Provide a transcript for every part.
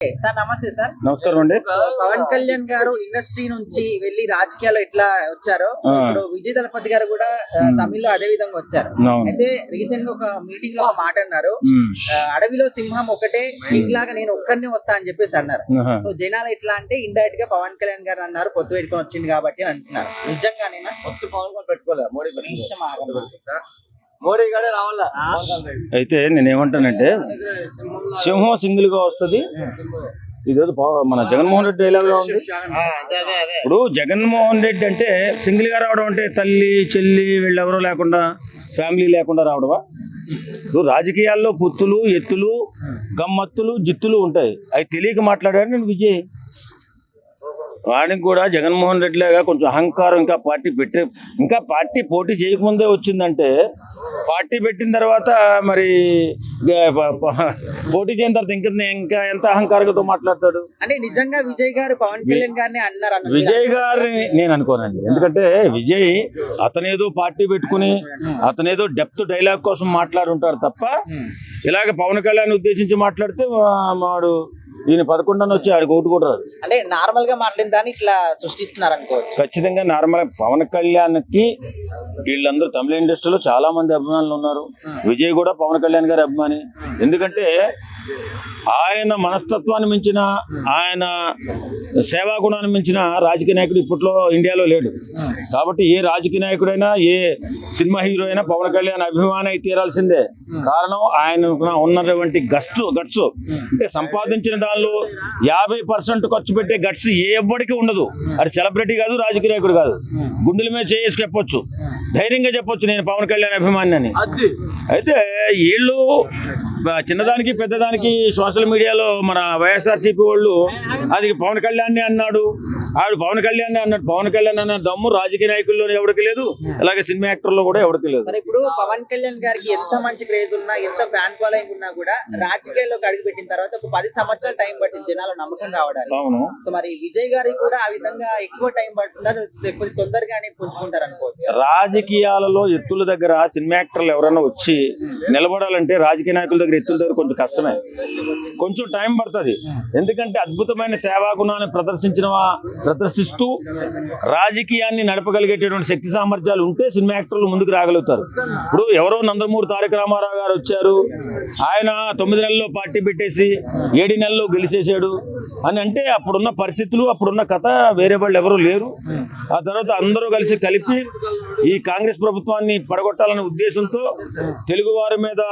Sir నమస్తే sir. నమస్కారం అండి. పవన్ కళ్యాణ్ గారు ఇండస్ట్రీ నుంచి వెళ్లి రాజకీయాల్లో ఎట్లా వచ్చారో ఇప్పుడు విజయ్ దళపతి గారు కూడా తమిళ్లో అదే విధంగా వచ్చారు. అయితే రీసెంట్ గా ఒక మీటింగ్ లో ఒక మాట అన్నారు, అడవిలో సింహం ఒకటే, ఇంట్లాగా నేను ఒక్కడినే వస్తా అని చెప్పేసి అన్నారు. సో జనాలు ఎట్లా అంటే ఇండైరెక్ట్ గా పవన్ కళ్యాణ్ గారు అన్నారు పొత్తు పెట్టుకొని వచ్చింది కాబట్టి అని అంటున్నారు. నిజంగానేనా? పొత్తు పవన్ పెట్టుకోలేదు, మోడీ గారే రావాలా. అయితే నేనేమంటానంటే సింహం సింగిల్ గా వస్తుంది. ఇదేదో మన జగన్మోహన్ రెడ్డి డైలాగ్ గా ఉంది. ఇప్పుడు జగన్మోహన్ రెడ్డి అంటే సింగిల్ గా రావడం అంటే తల్లి చెల్లి వీళ్ళెవరూ లేకుండా ఫ్యామిలీ లేకుండా రావడమా? ఇప్పుడు రాజకీయాల్లో పొత్తులు ఎత్తులు గమ్మత్తులు జిత్తులు ఉంటాయి. అవి తెలియక మాట్లాడాడు నేను విజయ్. వాడికి కూడా జగన్మోహన్ రెడ్డి లాగా కొంచెం అహంకారం ఇంకా పార్టీ పోటీ చేయకముందే వచ్చిందంటే పార్టీ పెట్టిన తర్వాత మరి పోటీ చేయని తర్వాత ఇంకా ఎంత అహంకారంతో మాట్లాడతాడు అంటే నిజంగా విజయ్ గారు పవన్ కళ్యాణ్ గారిని అన్నారు. విజయ్ గారిని నేను అనుకోనండి. ఎందుకంటే విజయ్ అతనేదో పార్టీ పెట్టుకుని అతనేదో డెప్త్ డైలాగ్ కోసం మాట్లాడుంటాడు తప్ప ఇలాగ పవన్ కళ్యాణ్ ఉద్దేశించి మాట్లాడితే వాడు ఈయన 11 వచ్చి ఆడికి ఓటు కూడా రాదు. అంటే నార్మల్ గా మాట్లాడిన దాన్ని ఇట్లా సృష్టిస్తున్నారు అనుకోవచ్చు. ఖచ్చితంగా నార్మల్. పవన్ కళ్యాణ్ కి వీళ్ళందరూ తమిళ ఇండస్ట్రీలో చాలా మంది అభిమానులు ఉన్నారు. విజయ్ కూడా పవన్ కళ్యాణ్ గారి అభిమాని. ఎందుకంటే ఆయన మనస్తత్వాన్ని మించిన, ఆయన సేవా గుణాన్ని మించిన రాజకీయ నాయకుడు ఇప్పట్లో ఇండియాలో లేడు. కాబట్టి ఏ రాజకీయ నాయకుడైనా ఏ సినిమా హీరో అయినా పవన్ కళ్యాణ్ అభిమాని అయి తీరాల్సిందే. కారణం ఆయన ఉన్నటువంటి గట్స్ అంటే సంపాదించిన దానిలో 50% ఖర్చు పెట్టే గట్స్ ఏ ఎవ్వడికి ఉండదు. అది సెలబ్రిటీ కాదు, రాజకీయ నాయకుడు కాదు. గుండెల మీద చేసి చెప్పొచ్చు, ధైర్యంగా చెప్పొచ్చు నేను పవన్ కళ్యాణ్ అభిమాని అని. అయితే వీళ్ళు చిన్నదానికి పెద్దదానికి సోషల్ మీడియాలో మన వైఎస్ఆర్సీపీ వాళ్ళు అది పవన్ కళ్యాణ్ అన్నాడు, ఆడు పవన్ కళ్యాణ్ అన్నాడు. పవన్ కళ్యాణ్ అన్న దమ్ము రాజకీయ నాయకుల్లో ఎవరికి లేదు, అలాగే సినిమా యాక్టర్లో కూడా ఎవరికి లేదు. ఇప్పుడు పవన్ కళ్యాణ్ గారికి ఎంత మంచి క్రేజ్ ఉన్నా, ఎంత ఫ్యాన్ ఫాలోయింగ్ ఉన్నా కూడా రాజకీయాల్లోకి అడుగు పెట్టిన తర్వాత ఒక 10 సంవత్సరాలు టైం పట్టింది జనాలు నమ్మకం రావడానికి. అవును. సో మరి విజయ్ గారికి కూడా ఆ విధంగా ఎక్కువ టైం పడుతుందా, లేకపోతే తొందరగానే పుంజుకుంటారు అనుకోవచ్చు? రాజకీయాలలో ఎత్తుల దగ్గర సినిమా యాక్టర్లు ఎవరైనా వచ్చి నిలబడాలంటే రాజకీయ నాయకుల దగ్గర ఎత్తుల దగ్గర కొంచెం కష్టమే, కొంచెం టైం పడుతుంది. ఎందుకంటే అద్భుతమైన సేవా గుణాన్ని ప్రదర్శిస్తూ రాజకీయాన్ని నడపగలిగేటటువంటి శక్తి సామర్థ్యాలు ఉంటే సినిమా యాక్టర్లు ముందుకు రాగలుగుతారు. ఇప్పుడు ఎవరో నందమూరి తారక రామారావు గారు వచ్చారు, ఆయన 9 నెలల్లో పార్టీ పెట్టేసి 7 నెలల్లో గెలిచేసాడు అని అంటే అప్పుడున్న పరిస్థితులు, అప్పుడున్న కథ వేరే వాళ్ళు ఎవరు లేరు. ఆ తర్వాత అందరూ కలిపి ఈ కాంగ్రెస్ ప్రభుత్వాన్ని పడగొట్టాలనే ఉద్దేశంతో తెలుగు వారి మీద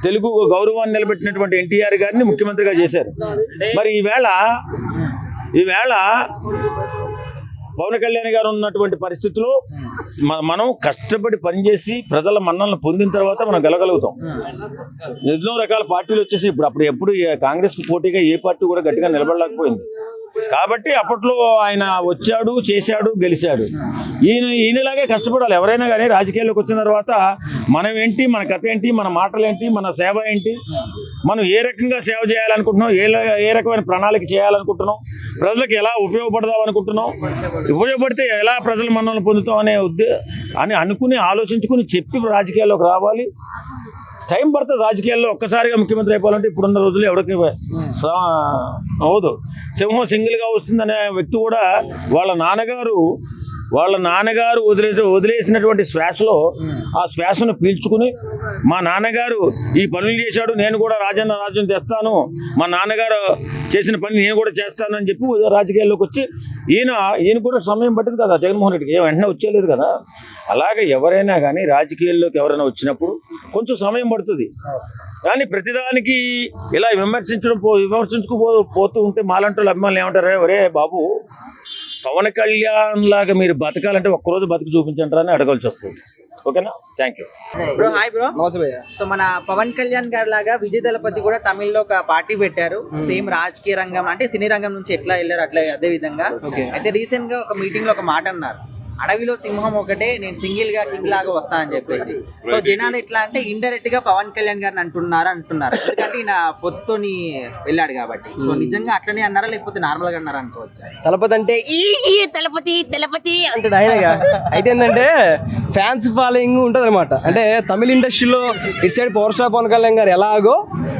తెలుగు గౌరవాన్ని నిలబెట్టినటువంటి ఎన్టీఆర్ గారిని ముఖ్యమంత్రిగా చేశారు. మరి ఈవేళ పవన్ కళ్యాణ్ గారు ఉన్నటువంటి పరిస్థితుల్లో మనం కష్టపడి పనిచేసి ప్రజల మన్నలను పొందిన తర్వాత మనం గెలగలుగుతాం. ఎన్నో రకాల పార్టీలు వచ్చేసి ఎప్పుడు కాంగ్రెస్ కు పోటీగా ఏ పార్టీ కూడా గట్టిగా నిలబడలేకపోయింది. కాబట్టి అప్పట్లో ఆయన వచ్చాడు, చేశాడు, గెలిచాడు. ఈయనలాగే కష్టపడాలి ఎవరైనా కానీ. రాజకీయాల్లోకి వచ్చిన తర్వాత మనం ఏంటి, మన కథ ఏంటి, మన మాటలు ఏంటి, మన సేవ ఏంటి, మనం ఏ రకంగా సేవ చేయాలనుకుంటున్నాం, ఏ రకమైన ప్రణాళిక చేయాలనుకుంటున్నాం, ప్రజలకు ఎలా ఉపయోగపడదాం అనుకుంటున్నాం, ఉపయోగపడితే ఎలా ప్రజల మన్నలను పొందుతాం అని అనుకుని ఆలోచించుకుని చెప్పి రాజకీయాల్లోకి రావాలి. టైం పడుతుంది. రాజకీయాల్లో ఒక్కసారిగా ముఖ్యమంత్రి అయిపోవాలంటే ఇప్పుడున్న రోజులు ఎవరికి అవదు. సింహం సింగిల్గా వస్తుందనే వ్యక్తి కూడా వాళ్ళ నాన్నగారు వదిలేసినటువంటి శ్వాసలో ఆ శ్వాసను పీల్చుకుని మా నాన్నగారు ఈ పనులు చేశాడు, నేను కూడా రాజ్యం తెస్తాను, మా నాన్నగారు చేసిన పని నేను కూడా చేస్తాను అని చెప్పి రాజకీయాల్లోకి వచ్చి ఈయన కూడా సమయం పట్టింది కదా. జగన్మోహన్ రెడ్డికి వెంటనే వచ్చేలేదు కదా. అలాగే ఎవరైనా కానీ రాజకీయాల్లోకి ఎవరైనా వచ్చినప్పుడు కొంచెం సమయం పడుతుంది. కానీ ప్రతిదానికి ఇలా విమర్శించుకుపోతూ ఉంటే మాలంటోళ్ళు అభిమానులు ఏమంటారు, ఒరే బాబు పవన్ కళ్యాణ్ లాగా మీరు బతకాలంటే ఒక్కరోజు బతికి చూపించండి అని అడగాల్సి వస్తుంది. ఓకేనా? Thank you bro. Hi bro. So మన పవన్ కళ్యాణ్ గారి లాగా విజయ్ దళపతి కూడా తమిళ్లో ఒక పార్టీ పెట్టారు. సేమ్ రాజకీయ రంగం అంటే సినీ రంగం నుంచి ఎట్లా వెళ్ళారు అట్లా అదే విధంగా. అయితే రీసెంట్ గా ఒక మీటింగ్ లో ఒక మాట అన్నారు, అడవిలో సింహం ఒకటే, నేను సింగిల్ గా కింగ్ లాగా వస్తా అని చెప్పేసి. సో జనాలు ఎట్లా అంటే ఇండైరెక్ట్ గా పవన్ కళ్యాణ్ గారిని అంటున్నారు ఎందుకంటే ఈయన పొత్తుని వెళ్ళాడు కాబట్టి. సో నిజంగా అట్లనే అన్నారా లేకపోతే నార్మల్ గా అన్నారా అనుకోవచ్చు? తలపతి అంటే ఈ తలపతి తలపతి అంటాడు ఆయనగా. అయితే ఏంటంటే ఫ్యాన్స్ ఫాలోయింగ్ ఉంటుంది అనమాట. అంటే తమిళ ఇండస్ట్రీలో ఇటు side power star Pawan Kalyan గారు ఎలాగో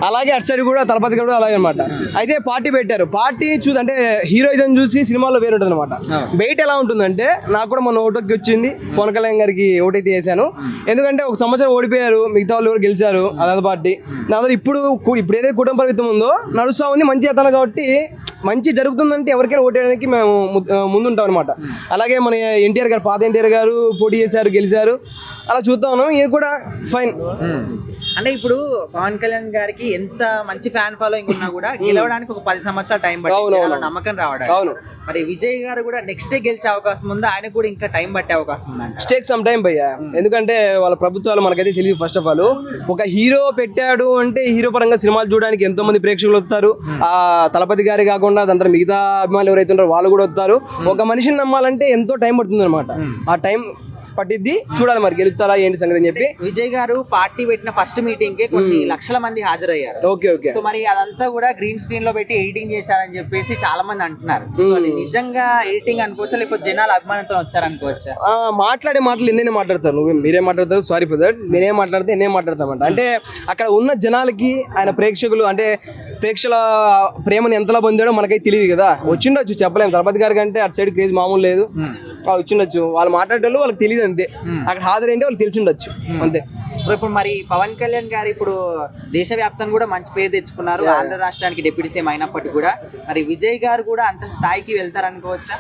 అలాగే అటు సైడ్ కూడా తలపతి కూడా అలాగే అనమాట. అయితే పార్టీ పెట్టారు. పార్టీ చూసి అంటే హీరోయిజం చూసి సినిమాలో వేరు ఉంటుంది అనమాట. బయట ఎలా ఉంటుందంటే నాకు కూడా మొన్న ఓటుకి వచ్చింది, పవన్ కళ్యాణ్ గారికి ఓటైతే వేసాను. ఎందుకంటే ఒక సంవత్సరం ఓడిపోయారు, మిగతా వాళ్ళు ఎవరు గెలిచారు అదే పార్టీ. నా ఇప్పుడు ఏదైతే కుటుంబ ప్రభుత్వం ఉందో నడుస్తా ఉంది, మంచి చేస్తాను కాబట్టి మంచి జరుగుతుందంటే ఎవరికైనా ఓటేయడానికి మేము ముందుంటాం అనమాట. అలాగే మన ఎన్టీఆర్ గారు, పాత ఎన్టీఆర్ గారు పోటీ చేశారు, గెలిచారు. అలా చూస్తా ఉన్నాం. ఇది కూడా ఫైన్. అంటే ఇప్పుడు పవన్ కళ్యాణ్ గారికి ఎంత మంచి ఫ్యాన్ ఫాలోయింగ్ ఉన్నా కూడా గెలవడానికి ఒక 10 సంవత్సరాలు టైం పట్టింది, నమ్మకం రావడానికి. అవును. మరి విజయ్ గారు కూడా నెక్స్ట్ డే గెలిచే అవకాశం ఉంది, ఆయన కూడా ఇంకా టైం పట్టే అవకాశం ఉంది. టేక్ సమ్ టైం భయ్యా. ఎందుకంటే వాళ్ళ ప్రభుత్వాలు మనకైతే తెలియదు. ఫస్ట్ ఆఫ్ ఆల్ ఒక హీరో పెట్టాడు అంటే హీరో పరంగా సినిమాలు చూడడానికి ఎంతో మంది ప్రేక్షకులు వస్తారు. ఆ తలపతి గారి కాకుండా దాంట్లో మిగతా అభిమానులు ఎవరైతే ఉన్నారో వాళ్ళు కూడా వస్తారు. ఒక మనిషిని నమ్మాలంటే ఎంతో టైం పడుతుంది అనమాట. ఆ టైం పట్టిద్ది, చూడాలి మరి గెలుస్తారా ఏంటి సంగతి అని చెప్పి. విజయ్ గారు పార్టీ పెట్టిన ఫస్ట్ మీటింగ్ కి కొన్ని లక్షల మంది హాజరయ్యారు. ఓకే. సో మరి అదంతా కూడా గ్రీన్ స్క్రీన్ లో పెట్టి ఎడిటింగ్ చేశారని చెప్పేసి చాలా మంది అంటున్నారు. సో అది నిజంగా ఎడిటింగ్ అనుకోవచ్చా లేకపోతే జనాలు అభిమానంతో వచ్చారనుకోవచ్చా? మాట్లాడే మాటలు ఎన్నే మాట్లాడతారు, మీరే మాట్లాడతారు, సారీ ఫర్ దట్. నేనే మాట్లాడితే ఎన్నే మాట్లాడతామంట. అంటే అక్కడ ఉన్న జనాలకి ఆయన ప్రేక్షకులు అంటే ప్రేక్షకుల ప్రేమను ఎంతలా పొందాడో మనకైతే తెలియదు కదా. వచ్చిండొచ్చు, చెప్పలేము. తలపతి గారి కంటే అటు సైడ్ క్రేజ్ మామూలు లేదు, వచ్చిండొచ్చు. వాళ్ళు మాట్లాడేటోళ్ళు వాళ్ళకి తెలియదు అంతే. అక్కడ హాజరైంటే వాళ్ళు తెలిసి ఉండొచ్చు అంతే. ఇప్పుడు మరి పవన్ కళ్యాణ్ గారు ఇప్పుడు దేశవ్యాప్తంగా కూడా మంచి పేరు తెచ్చుకున్నారు. ఆంధ్ర రాష్ట్రానికి డిప్యూటీ సీఎం అయినప్పటికీ కూడా మరి విజయ్ గారు కూడా అంత స్థాయికి వెళ్తారనుకోవచ్చా?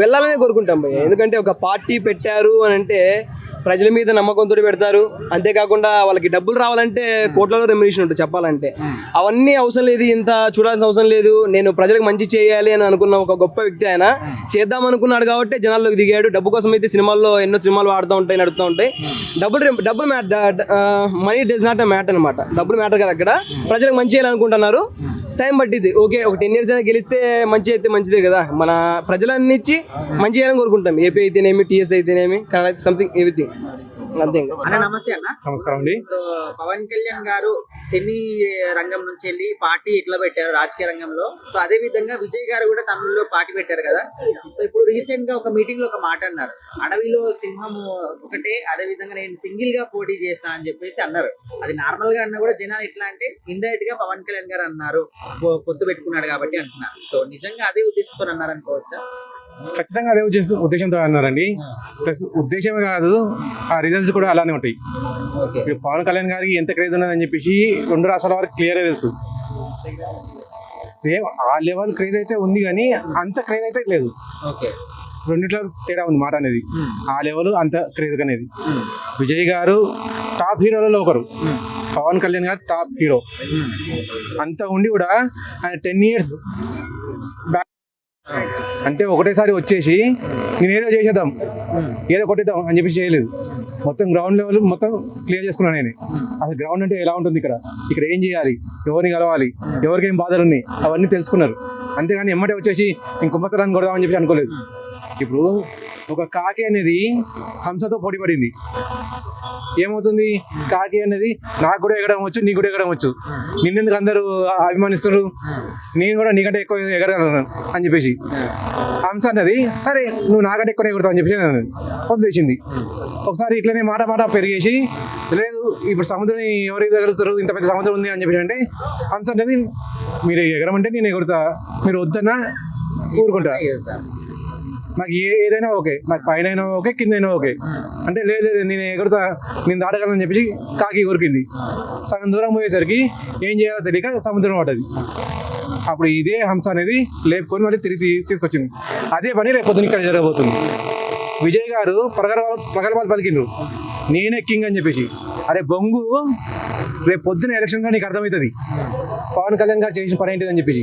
వెళ్ళాలనే కోరుకుంటాం భయ్య. ఎందుకంటే ఒక పార్టీ పెట్టారు అని అంటే ప్రజల మీద నమ్మకంతో పెడతారు. అంతేకాకుండా వాళ్ళకి డబ్బులు రావాలంటే కోట్లలో రెమ్యునేషన్ ఉంటుంది చెప్పాలంటే. అవన్నీ అవసరం లేదు, ఇంత చూడాల్సిన అవసరం లేదు. నేను ప్రజలకు మంచి చేయాలి అని అనుకున్న ఒక గొప్ప వ్యక్తి ఆయన. చేద్దాం అనుకున్నాడు కాబట్టి జనాల్లోకి దిగాడు. డబ్బు కోసం అయితే సినిమాల్లో ఎన్నో సినిమాలు ఆడుతూ ఉంటాయి, నడుస్తూ ఉంటాయి. డబ్బులు మనీ డస్ నాట్ మ్యాటర్ అనమాట. డబ్బులు మ్యాటర్ కదా అక్కడ. ప్రజలకు మంచి చేయాలనుకుంటున్నారు, టైం పట్టింది. ఓకే, ఒక 10 years అయినా గెలిస్తే మంచి అయితే మంచిదే కదా. మన ప్రజలన్నీ ఇచ్చి మంచి చేయాలని కోరుకుంటాం. ఏపీ అయితేనేమి, టీఎస్ అయితేనేమి, కన్నడ సంథింగ్ ఎవ్రీథింగ్ అంతే. అన్న నమస్తే అన్న. నమస్కారం అండి. పవన్ కళ్యాణ్ గారు సినీ రంగం నుంచి వెళ్ళి పార్టీ ఎట్లా పెట్టారు రాజకీయ రంగంలో, సో అదే విధంగా విజయ్ గారు కూడా తమిళ్లో పార్టీ పెట్టారు కదా. సో ఇప్పుడు రీసెంట్ గా ఒక మీటింగ్ లో ఒక మాట అన్నారు, అడవిలో సింహం ఒకటే, అదే విధంగా నేను సింగిల్ గా పోటీ చేస్తా అని చెప్పేసి అన్నారు. అది నార్మల్ గా అన్నా కూడా జనాలు ఎట్లా అంటే ఇండైరెక్ట్ గా పవన్ కళ్యాణ్ గారు అన్నారు, పొత్తు పెట్టుకున్నాడు కాబట్టి అంటున్నారు. సో నిజంగా అదే ఉద్దేశంతో అన్నారు అనుకోవచ్చా? ఖచ్చితంగా అదే ఉద్దేశంతో అన్నారండి. ప్లస్ ఉద్దేశమే కాదు, ఆ రిజల్ట్స్ కూడా అలానే ఉంటాయి. ఇప్పుడు పవన్ కళ్యాణ్ గారికి ఎంత క్రేజ్ ఉన్నదని చెప్పేసి 2 రాష్ట్రాల వరకు క్లియర్ తెలుసు. సేమ్ ఆ లెవెల్ క్రేజ్ అయితే ఉంది కానీ అంత క్రేజ్ అయితే లేదు. రెండిట్లో తేడా ఉంది మాట అనేది. ఆ లెవెల్ అంత క్రేజ్ అనేది. విజయ్ గారు టాప్ హీరోలలో ఒకరు, పవన్ కళ్యాణ్ గారు టాప్ హీరో. అంత ఉండి కూడా ఆయన 10 years బ్యాక్ అంటే ఒకటేసారి వచ్చేసి నేనేదో చేసేద్దాం, ఏదో కొట్టేద్దాం అని చెప్పి చేయలేదు. మొత్తం గ్రౌండ్ లెవెల్ మొత్తం క్లియర్ చేసుకున్నాను నేను. అసలు గ్రౌండ్ అంటే ఎలా ఉంటుంది, ఇక్కడ ఏం చేయాలి, ఎవరిని కలవాలి, ఎవరికి ఏం బాధలు ఉన్నాయి అవన్నీ తెలుసుకున్నారు. అంతేగాని ఎమ్మటే వచ్చేసి ఇంకొమ్మసరాన్ని కొడదామని చెప్పి అనుకోలేదు. ఇప్పుడు ఒక కాకి అనేది హంసతో పోటీ పడింది. ఏమవుతుంది, కాకి అనేది నాకు కూడా ఎగడం వచ్చు, నీకు కూడా ఎగడం వచ్చు, నిన్నెందుకు అందరూ అభిమానిస్తారు, నేను కూడా నీకంటే ఎక్కువ ఎగరగలను అని చెప్పేసి. హంస అన్నది సరే నువ్వు నాకంటే ఎక్కువ ఎగురుతావు అని చెప్పేసి వదిలేసింది. ఒకసారి ఇట్లనే మాట పెరిగేసి లేదు ఇప్పుడు సముద్రాన్ని ఎవరు ఎగురుతారు, ఇంత పెద్ద సముద్రం ఉంది అని చెప్పేసి అంటే హంస అనేది మీరు ఎగరమంటే నేను ఎగురుతా, మీరు వద్దన్నా ఊరుకుంటా, నాకు ఏదైనా ఓకే, నాకు పైన అయినా ఓకే, కింద అయినా ఓకే అంటే లేదు నేను ఎగురుతా, నేను దాటగలను చెప్పేసి కాకి ఊరికింది. సగం దూరం పోయేసరికి ఏం చేయాలో తెలియక సముద్రం పడ్డది. అప్పుడు ఇదే హంస అనేది లేపుకొని మళ్ళీ తిరిగి తీసుకొచ్చింది. అదే పని రేపు పొద్దున ఇక్కడ జరగబోతుంది. విజయ్ గారు ప్రగల్భాలు పలికిండ్రు, నేనే కింగ్ అని చెప్పేసి. అరే బొంగు, రేపు పొద్దున ఎలక్షన్గా నీకు అర్థమవుతుంది పవన్ కళ్యాణ్ గారు చేసిన పని ఏంటిదని చెప్పేసి.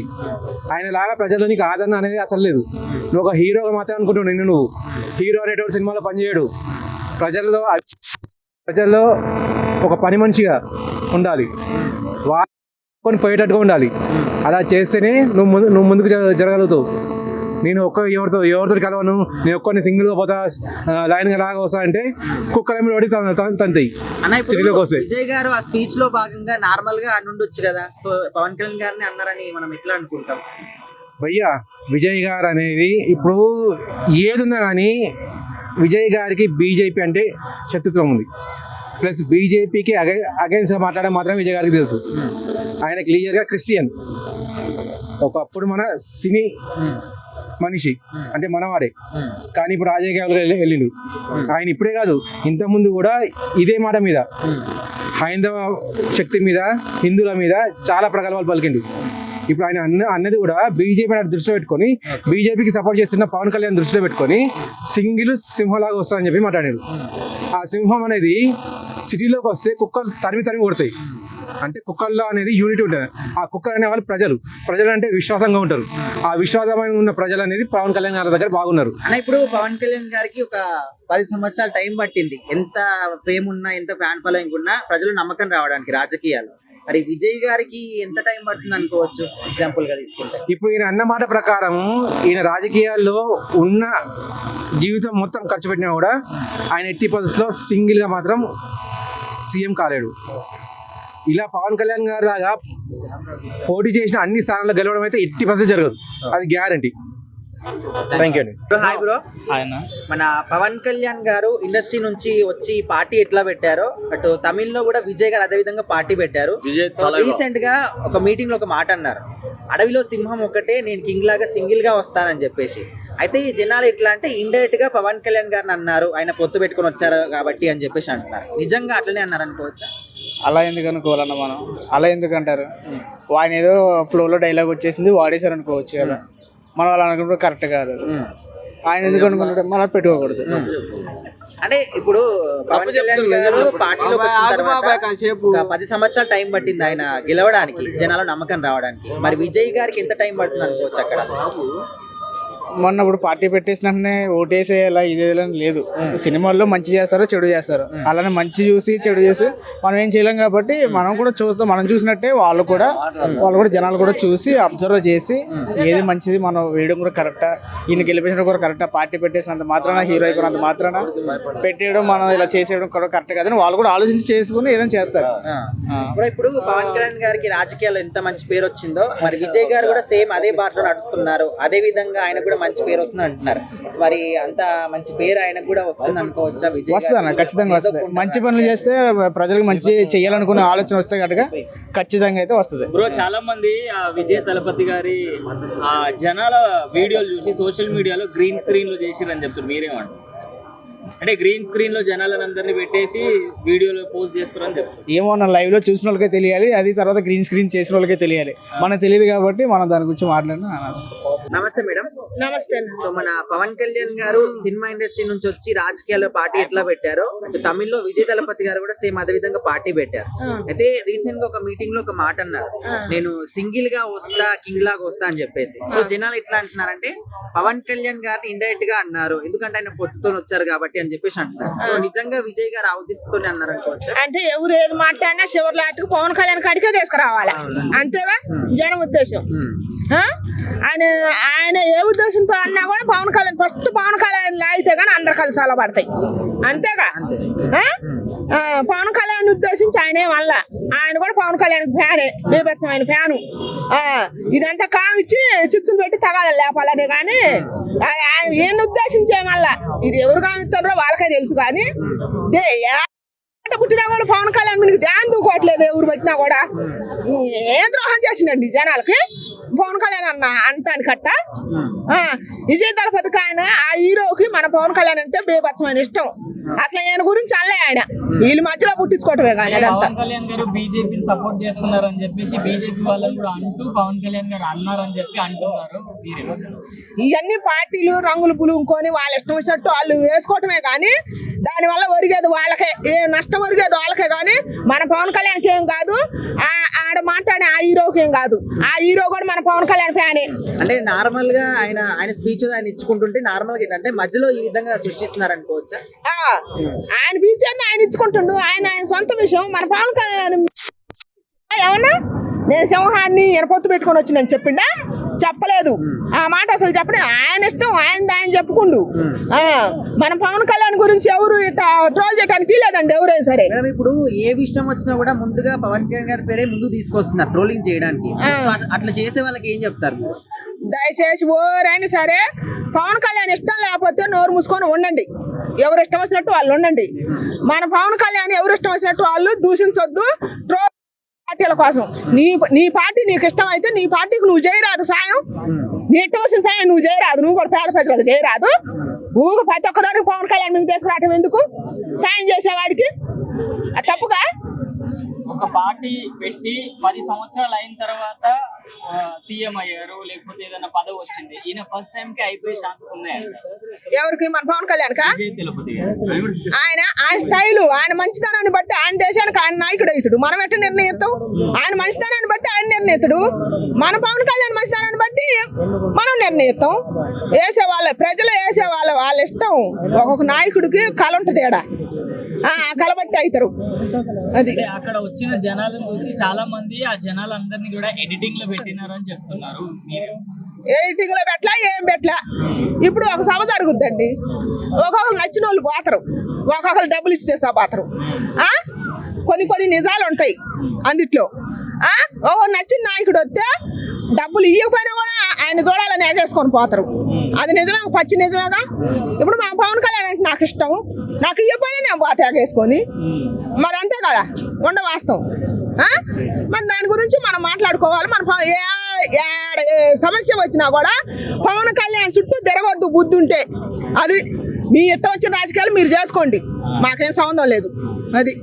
ఆయన లాగా ప్రజల్లో నీకు ఆదరణ అనేది అసలు లేదు. నువ్వు ఒక హీరోగా మాత్రమే అనుకుంటున్నావు. నువ్వు హీరో అనేటువంటి సినిమాలో పనిచేయడు. ప్రజల్లో ఒక పని మనిషిగా ఉండాలి, వాళ్ళని పోయేటట్టుగా ఉండాలి. అలా చేస్తేనే నువ్వు ముందుకు జరగలుగుతావు. నేను ఎవరితో కలవను, నేను ఒక్కరిని సింగిల్ గా పోతా, లైన్ గా లాగా వస్తా అంటే కుక్కల మీద పడి తంతాయి అన్న ఇప్పుడు సిటీలోకి వస్తే. విజయ్ గారు ఆ స్పీచ్ లో భాగంగా నార్మల్ గా అనుండొచ్చు కదా, సో పవన్ కళ్యాణ్ గారిని అన్నారని మనం ఎట్లా అనుకుంటాం? భయ్యా విజయ్ గారు అనేది ఇప్పుడు ఏదున్నా కానీ విజయ్ గారికి బీజేపీ అంటే శత్రుత్వం ఉంది, ప్లస్ బీజేపీకి అగైన్స్ గా మాట్లాడడం మాత్రం విజయ్ గారికి తెలుసు. ఆయన క్లియర్ గా క్రిస్టియన్, ఒకప్పుడు మన సినీ మనిషి అంటే మనవాడే, కానీ ఇప్పుడు రాజకీయాలు వెళ్ళిండు. ఆయన ఇప్పుడే కాదు, ఇంతకుముందు కూడా ఇదే మాట మీద హైందవ శక్తి మీద, హిందువుల మీద చాలా ప్రగల్భాలు పలికిండు. ఇప్పుడు ఆయన అన్నది కూడా బీజేపీ దృష్టిలో పెట్టుకొని, బీజేపీకి సపోర్ట్ చేస్తున్న పవన్ కళ్యాణ్ దృష్టిలో పెట్టుకొని సింగిల్ సింహంలాగా వస్తుందని చెప్పి మాట్లాడాడు. ఆ సింహం అనేది సిటీలోకి వస్తే కుక్కలు తరిమి కొడతాయి. అంటే కుక్కల్లో అనేది యూనిటీ ఉంటుంది. ఆ కుక్కలు అనే వాళ్ళు ప్రజలు అంటే విశ్వాసంగా ఉంటారు. ఆ విశ్వాసమైన ఉన్న ప్రజలు అనేది పవన్ కళ్యాణ్ గారి దగ్గర బాగున్నారు. అన్న ఇప్పుడు పవన్ కళ్యాణ్ గారికి ఒక 10 సంవత్సరాల టైం పట్టింది, ఎంత ఫేమ్ ఉన్నా ఎంత ఫ్యాన్ ఫాలోయింగ్ ఉన్నా ప్రజలు నమ్మకం రావడానికి రాజకీయాలు. మరి విజయ్ గారికి ఎంత టైం పడుతుంది అనుకోవచ్చు ఎగ్జాంపుల్ గా తీసుకుంటే? ఇప్పుడు ఈయన అన్న మాట ప్రకారం ఈయన రాజకీయాల్లో ఉన్న జీవితం మొత్తం ఖర్చు పెట్టినా కూడా ఆయన ఎట్టి పరిస్థితుల్లో సింగిల్ గా మాత్రం సీఎం కాలేడు. ఇలా పవన్ కళ్యాణ్ గారు లాగా పోటీ చేసిన అన్ని స్థానాల్లో గెలవడం అయితే ఎట్టి పరిస్థితి జరగదు, అది గ్యారంటీ. థ్యాంక్ యూ అండి. హాయ్ బ్రో, ఆయన మన పవన్ కళ్యాణ్ గారు ఇండస్ట్రీ నుంచి వచ్చి పార్టీ ఎట్లా పెట్టారో అటు తమిళ్లో కూడా విజయ్ గారు అదే విధంగా పార్టీ పెట్టారు. రీసెంట్ గా ఒక మీటింగ్ లో ఒక మాట అన్నారు, అడవిలో సింహం ఒకటే, నేను కింగ్ లాగా సింగిల్ గా వస్తానని చెప్పేసి. అయితే ఈ జనాలు ఎట్లా అంటే ఇండైరెక్ట్ గా పవన్ కళ్యాణ్ గారిని అన్నారు, ఆయన పొత్తు పెట్టుకుని వచ్చారు కాబట్టి అని చెప్పేసి అంటున్నారు. నిజంగా అట్లనే అన్నారు అనుకోవచ్చా? అలా ఎందుకు అనుకోవాలన్న మనం, అలా ఎందుకు అంటారు? ఆయన ఏదో ఫ్లోలో డైలాగ్ వచ్చేసింది వాడేశారు అనుకోవచ్చు కదా, మనం అలా అనుకుంటే కరెక్ట్ కాదు. ఆయన ఎందుకు అనుకుంటే మనం పెట్టుకోకూడదు. అంటే ఇప్పుడు పవన్ కళ్యాణ్ గారు పార్టీలోకి వచ్చిన తర్వాత ఒక 10 సంవత్సరాల టైం పట్టింది ఆయన గెలవడానికి, జనాల నమ్మకం రావడానికి. మరి విజయ్ గారికి ఎంత టైం పడుతుంది అనుకోవచ్చు అక్కడ? మొన్న ఇప్పుడు పార్టీ పెట్టేసిననే ఓటేసేయాలా ఇదేదని లేదు. సినిమాల్లో మంచి చేస్తారు, చెడు చేస్తారు. అలానే మంచి చూసి చెడు చూసి మనం ఏం చేయలేం కాబట్టి మనం కూడా చూస్తాం. మనం చూసినట్టే వాళ్ళు కూడా జనాలు కూడా చూసి అబ్జర్వ్ చేసి ఏది మంచిది మనం వేయడం కూడా కరెక్టా, ఈయన గెలిపించడం కూడా కరెక్టా, పార్టీ పెట్టేసినంత మాత్రాన హీరో అయిపోయినంత మాత్రాన పెట్టేయడం మనం ఇలా చేసేయడం కూడా కరెక్ట్ కదని వాళ్ళు కూడా ఆలోచించి చేసుకుని ఏదైనా చేస్తారు. ఇప్పుడు పవన్ కళ్యాణ్ గారికి రాజకీయాల్లో ఎంత మంచి పేరు వచ్చిందో, మరి విజయ్ గారు కూడా సేమ్ అదే బాటలో నడుస్తున్నారు. అదే విధంగా ఆయన కూడా మంచి పేరు వస్తుంది అంటున్నారు. మరి అంత మంచి పేరు ఆయనకు కూడా వస్తుంది అనుకోవచ్చా? వస్తుంది, ఖచ్చితంగా వస్తుంది. మంచి పనులు చేస్తే ప్రజలకు మంచి చేయాలనుకునే ఆలోచన వస్తే కనుక ఖచ్చితంగా అయితే వస్తుంది. బ్రో చాలా మంది విజయ్ తలపతి గారి జనాల వీడియోలు చూసి సోషల్ మీడియాలో గ్రీన్ స్క్రీన్ లో చేసిరని చెప్తారు, మీరేమంటారు? అంటే గ్రీన్ స్క్రీన్ లో జనాలను అందరినీ పెట్టేసి వీడియోలో పోస్ట్ చేస్తారని చెప్తారు. ఏమో నా లైవ్ లో చూసిన వాళ్ళకే తెలియాలి, అది తర్వాత గ్రీన్ స్క్రీన్ చేసిన వాళ్ళకే తెలియాలి. మనకు తెలియదు కాబట్టి మనం దాని గురించి మాట్లాడినా. నమస్తే మేడం. నమస్తే. సో మన పవన్ కళ్యాణ్ గారు సినిమా ఇండస్ట్రీ నుంచి వచ్చి రాజకీయాల్లో పార్టీ ఎట్లా పెట్టారో, తమిళ్లో విజయ్ తలపతి గారు కూడా సేమ్ అదే విధంగా పార్టీ పెట్టారు. అయితే రీసెంట్ గా ఒక మీటింగ్ లో ఒక మాట అన్నారు, నేను సింగిల్ గా వస్తా, కింగ్ లాగా వస్తా అని చెప్పేసి. సో జనాలు ఎట్లా అంటున్నారంటే పవన్ కళ్యాణ్ గారిని ఇండైరెక్ట్ గా అన్నారు, ఎందుకంటే ఆయన పొత్తుతో వచ్చారు కాబట్టి అని చెప్పేసి అంటున్నారు. సో నిజంగా విజయ్ గారు ఆ ఉద్దేశంతోనే అన్నారు అనుకోవచ్చు. అంటే ఎవరు ఏది మాట్లాడినా చివరి లాటుకు పవన్ కళ్యాణ్ కాడికే తీసుకురావాలి, అంతేగా జనం ఉద్దేశం. ఆయన ఏ ఉద్దేశంతో అన్నా కూడా పవన్ కళ్యాణ్ ఫస్ట్ పవన్ కళ్యాణ్ లాగితే కానీ అందరు కలిసి అలా పడతాయి, అంతేగా. పవన్ కళ్యాణ్ ఉద్దేశించి ఆయనే వల్ల ఆయన కూడా పవన్ కళ్యాణ్ ఫ్యానే, బీభత్సమైన ఫ్యాను. ఇదంతా కామిచ్చి చిచ్చులు పెట్టి తగాలి లేపాలనే కానీ ఈయన ఉద్దేశించే మళ్ళా ఇది ఎవరు కామిస్తారో వాళ్ళకే తెలుసు. కానీ పుట్టినా కూడా పవన్ కళ్యాణ్ మీకు ధ్యానం దూకోవట్లేదు, ఎవరు పెట్టినా కూడా. ఏం ద్రోహం చేసిండండి జనాలకి పవన్ కళ్యాణ్ అన్న అంటాను కట్ట. విజయ్ తలపతికి ఆయన ఆ హీరోకి మన పవన్ కళ్యాణ్ అంటే బేబత్సమైన ఇష్టం. అసలు ఆయన గురించి అల్లే ఆయన వీళ్ళు మధ్యలో పుట్టించుకోవటమే కానీ అదంతా. పవన్ కళ్యాణ్ గారు బీజేపీని సపోర్ట్ చేస్తున్నారని చెప్పేసి బీజేపీ వాళ్ళని కూడా అంటూ పవన్ కళ్యాణ్ గారు అన్నారని చెప్పి అంటున్నారు. ఇవన్నీ పార్టీలు రంగులు పులుకొని వాళ్ళ ఇష్టం వచ్చినట్టు వాళ్ళు వేసుకోవటమే కానీ దానివల్ల ఒరిగేది వాళ్ళకే, ఏ నష్టం ఒరిగేది వాళ్ళకే కానీ మన పవన్ కళ్యాణ్కి ఏం కాదు, ఆడ మాట్లాడే ఆ హీరోకి ఏం కాదు. ఆ హీరో కూడా మన పవన్ కళ్యాణ్ ఫ్యానే. అంటే నార్మల్ గా ఆయన స్పీచ్ ఆయన ఇచ్చుకుంటుంటే నార్మల్ గా ఏంటంటే మధ్యలో ఈ విధంగా సృష్టిస్తున్నారు అనుకోవచ్చా? ఆయన ఫీచర్ ఆయన ఇచ్చుకుంటుండు, ఆయన సొంత విషయం. మన పవన్ కళ్యాణ్ ఏమన్నా నేను సింహాన్ని ఎనపొత్తు పెట్టుకొని వచ్చి నేను చెప్పిండా చెప్పలేదు ఆ మాట అసలు చెప్పండి ఆయన ఇష్టం ఆయన చెప్పుకుండు మన పవన్ కళ్యాణ్ గురించి ఎవరు ట్రోల్ చేయడానికి లేదండి ఎవరైనా సరే. మేడం ఇప్పుడు ఏ విషయం వచ్చినా కూడా ముందుగా పవన్ కళ్యాణ్ గారి పేరే ముందు తీసుకొస్తున్నారు ట్రోలింగ్ చేయడానికి. సో అట్లా చేసే వాళ్ళకి ఏం చెప్తారు? దయచేసి ఓరైనా సరే పవన్ కళ్యాణ్ ఇష్టం లేకపోతే నోరు మూసుకొని ఉండండి. ఎవరు ఇష్టం వచ్చినట్టు వాళ్ళు ఉండండి. మన పవన్ కళ్యాణ్ ఎవరు ఇష్టం వచ్చినట్టు వాళ్ళు దూషించొద్దు. ట్రోల్ పార్టీల కోసం నీ పార్టీ నీకు ఇష్టం అయితే నీ పార్టీకి నువ్వు చేయరాదు సాయం. నీ ఇష్టం వచ్చిన సాయం నువ్వు చేయరాదు. నువ్వు కూడా పేద ప్రజలకు చేయరాదు. ఊరు ప్రతి ఒక్కదానికి పవన్ కళ్యాణ్ మీకు తీసుకురావటం ఎందుకు? సాయం చేసేవాడికి అది తప్పుగా. ఒక పార్టీ పెట్టి 10 సంవత్సరాలు అయిన తర్వాత సీఎం అయ్యారు, లేకపోతే ఏదైనా పదవి వచ్చింది, ఈయన ఫస్ట్ టైం కి అయిపోయే ఛాన్సెస్ ఉన్నాయంట. ఎవరికి? మన పవన్ కళ్యాణ్ కా? విజయ్ తలపతి ఆయన స్టైలు ఆయన మంచితనాన్ని బట్టి ఆయన దేశానికి ఆయన నాయకుడు అవుతాడు. మనం ఎట్లా నిర్ణయిస్తాం? ఆయన మంచితనాన్ని బట్టి ఆయన నిర్ణయిస్తాడు. మన పవన్ కళ్యాణ్ మంచితనాన్ని బట్టి మనం నిర్ణయిస్తాం. ప్రజలు వాళ్ళ ఇష్టం. ఒక్కొక్క నాయకుడికి కళ ఉంటుంది. ఆ కళ బట్టి అవుతారు. అది అక్కడ వచ్చిన జనాలను చూసి చాలా మంది ఆ జనాలందరినీ కూడా ఎడిటింగ్ లో పెట్టినారు అని చెప్తున్నారు. ఎడిటింగ్ లో పెట్టలా ఏం పెట్టలా. ఇప్పుడు ఒక సభ జరుగుద్దండి, ఒక్కొక్కరు నచ్చిన వాళ్ళు పోతారు, ఒక్కొక్కరు డబ్బులు ఇచ్చి తెస్తా పోతారు. కొన్ని నిజాలు ఉంటాయి అందుట్లో. నచ్చిన నాయకుడు వస్తే డబ్బులు ఇవ్వకపోయినా కూడా ఆయన చూడాలని ఎగేసుకొని పోతారు. అది నిజమే, పచ్చి నిజమేగా. ఇప్పుడు మా పవన్ కళ్యాణ్ అంటే నాకు ఇష్టం, నాకు ఇవ్వకపోయినా నేను పోతే ఎగేసుకొని, మరి అంతే కదా ఉండ వాస్తవం. మరి దాని గురించి మనం మాట్లాడుకోవాలి. మన ఏ సమస్య వచ్చినా కూడా పవన్ కళ్యాణ్ చుట్టూ తిరగొద్దు. బుద్ధి ఉంటే అది మీ ఇష్టం వచ్చిన రాజకీయాలు మీరు చేసుకోండి, మాకేం సంబంధం లేదు. అది